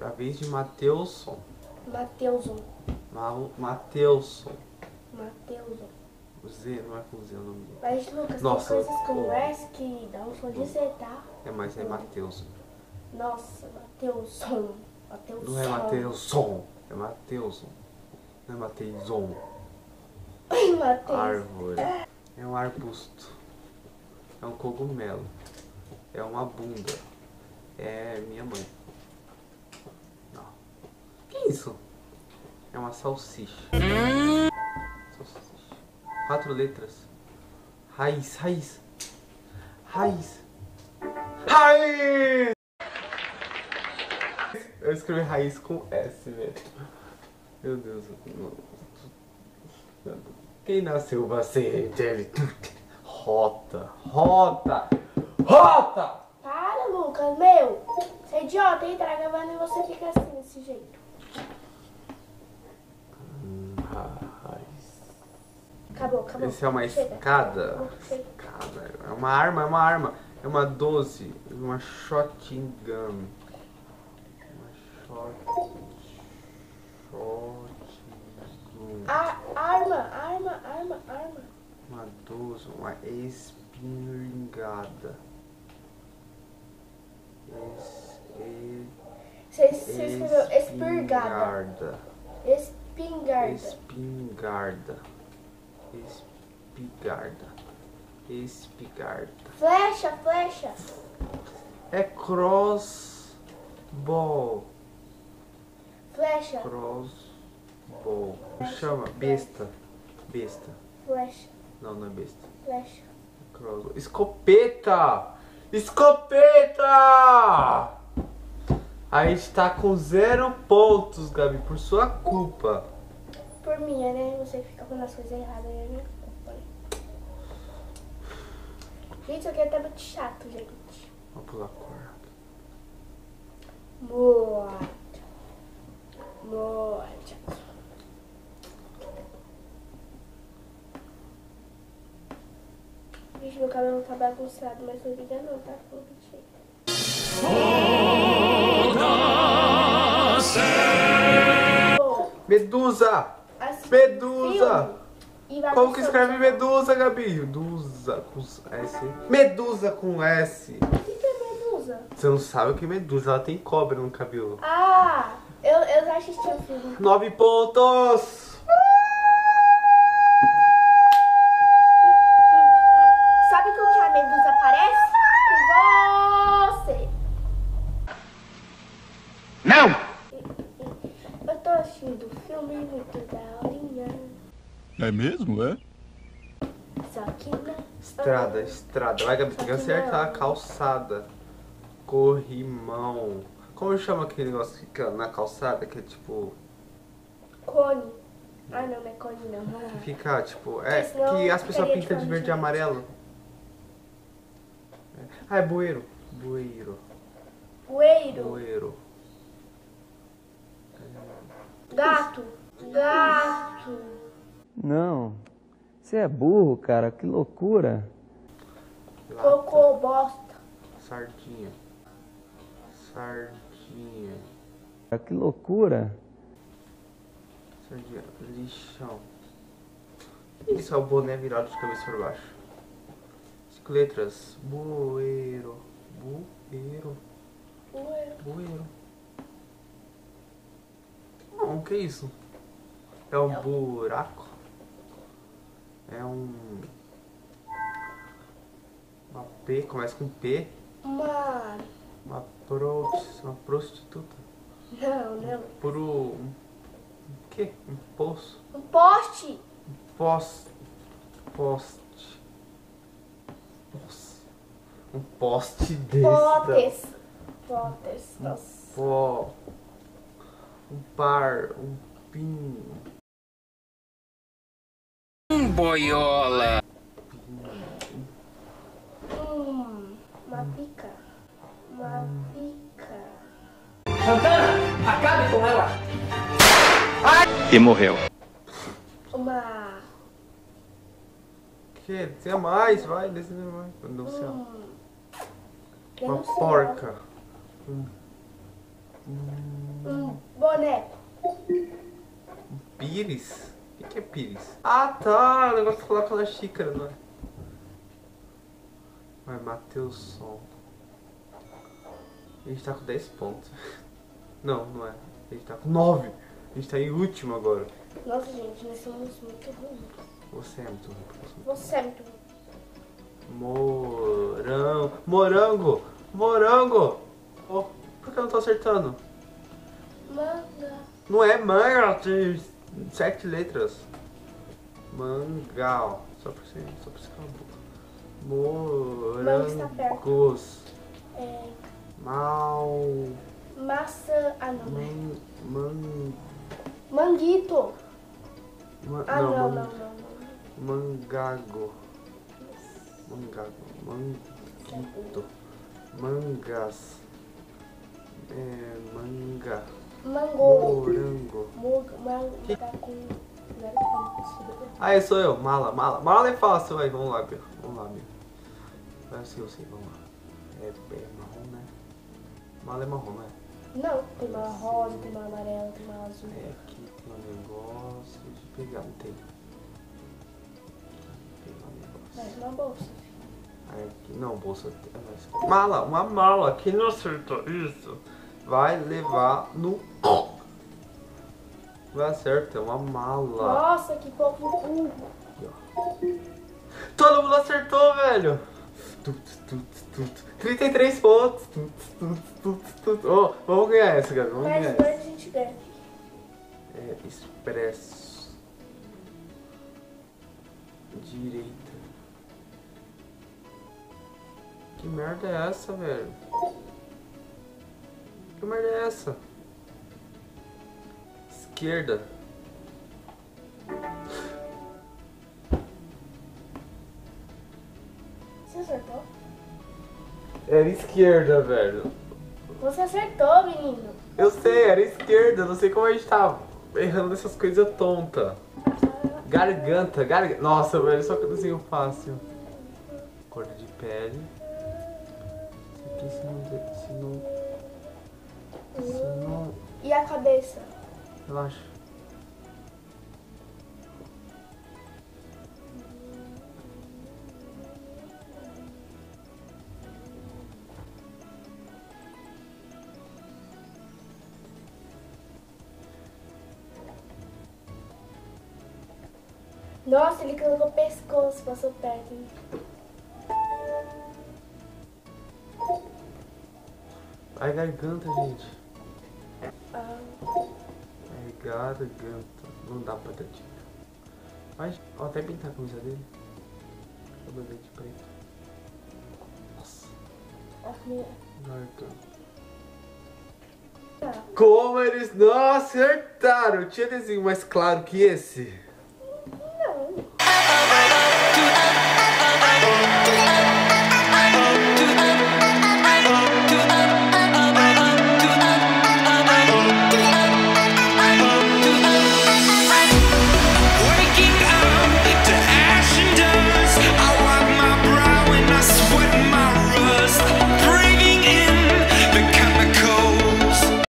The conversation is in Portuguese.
a vez de Mateuson. Mateuson. Mateuson. Mateuson. O Z, não é com Z o nome dele. Mas, Lucas, Nossa, tem coisas com S que dá um som de Z, tá? É, mas é Mateuson. Nossa, Mateuson. Mateuson. Não é Mateuson, é Mateuson. Não é Mateuson. Mateus. Árvore. É um arbusto. É um cogumelo. É uma bunda. É minha mãe. Não. Que isso? É uma salsicha. Salsicha. 4 letras. Raiz, raiz. Raiz. Raiz! Eu escrevi raiz com S, velho. Meu Deus. Quem nasceu pra ser inteligente? Rota. Rota. Rota! Para, Lucas, meu. Você é idiota, hein? Tá gravando e você fica assim, desse jeito. Raiz. Acabou, acabou. Esse é uma Chega. escada. Chega. Escada. É uma arma, é uma arma. É uma 12. Uma shotgun. Uma shotgun. Arma. Uma 12. Uma espingarda. Você escreveu espingarda. Espingarda. Espingarda. Espingarda. Espingarda. Flecha, flecha. É crossbow. Flecha. Crossbow. Chama besta. Besta. Flecha. Não, não é besta. Flecha. Crossbow. Escopeta! Escopeta! A gente tá com 0 pontos, Gabi, por sua culpa. Por minha, né? Você fica falando as coisas erradas, é minha culpa, né? Gente, isso aqui é até muito chato, gente. Vamos pular a cor. Morte. Gente, meu cabelo tá bagunçado, mas não liga não, tá? Não chega. Medusa! Assiste Medusa! filme e vai Como pro que seu- escreve Medusa, Gabi? Medusa com S. Medusa com S. O que é medusa? Você não sabe o que é Medusa? Ela tem cobra no cabelo. Ah, eu já assisti o filme. 9 pontos! Sabe com o que a medusa parece? Com você. Não! Eu tô assistindo o filme muito daorinha. É mesmo, é? Só que não. Estrada, estrada. Vai, Gabi, tem que acertar a calçada. Corrimão. Como chama aquele negócio que fica na calçada? Que é tipo. Cone. Ah, não é cone não. Que fica tipo. Porque senão Que as pessoas ficaria pintam de verde e diferente. amarelo. Ah, é bueiro. Bueiro. Poeiro. Bueiro. Gato. Gato. Não. Você é burro, cara. Que loucura. Lata. Cocô, bosta. Sardinha. Sardinha. Que loucura. Sardinha. Lixão. Isso é o boné virado de cabeça para baixo. 5 letras. Bueiro. Bueiro. Bueiro. Não, o que é isso? É um buraco? É um... Uma P, começa com P. Uma... Uma prostituta. Não, não. Um quê? Um poço. Um poste. Poste. Um poste desse. Potes. Potes. Nossa. Um par. Um pinho. Boiola. Uma pica. Uma pica. Santana, acabe com ela! E morreu. Uma... Que? Tem mais, vai, desenha mais. Não sei. Eu Uma não sei. porca. Um boneco. Pires? O que é pires? Ah, tá. O negócio que coloca na xícara, não é? Vai, Matheusson. A gente tá com 10 pontos. Não, não é. A gente tá com 9. A gente tá em último agora. Nossa, gente, nós somos muito ruins. Você é muito ruim, professor. Você é muito ruim. Morango! Morango! Oh, por que eu não tô acertando? Manga. Não é manga, tem 7 letras. Mangal. Só por cima, só por cima. Manga está perto. Morangos. É, Maçã. maçã. Ah, não. Manguito. Ah, não. Mangago. Manguito. Mangas. Manga. Mangô. Morango. Manga tá com... Ah, sou eu. Mala. Mala é fácil, vai. Vamos lá, Bia. Parece que eu sei, vamos lá. É marrom, né? Mala é marrom, né? Não, tem mala rosa, tem mala amarela, tem mala azul. Aqui tem um negócio de pegar, não tem? Pegar um negócio. Mas uma bolsa. Aqui, não, bolsa. Mala, uma mala. Quem não acertou isso vai levar no... Vai acertar, é uma mala. Nossa, que pouco burro. Todo mundo acertou, velho. 33 pontos. Oh, vamos ganhar essa, galera. Vamos Mais ganhar dois essa. a gente ganha. É, expresso. Direita. Que merda é essa, velho? Que merda é essa? Esquerda. Você acertou? Era esquerda, velho. Você acertou, menino. Eu sei, era esquerda. Não sei como a gente tá errando nessas coisas tontas. Garganta. Nossa, velho, só que desenho fácil. Cor de pele. Isso aqui se não... E a cabeça? Relaxa. Nossa, ele colocou o pescoço, passou perto. Hein? Ai, garganta, gente. Ah, Ai, garganta. Não dá pra dar dica. Mas, ó, até pintar a camisa dele. Cabelo de preto. Nossa, garganta. tá. Como eles não acertaram? Tinha desenho mais claro que esse?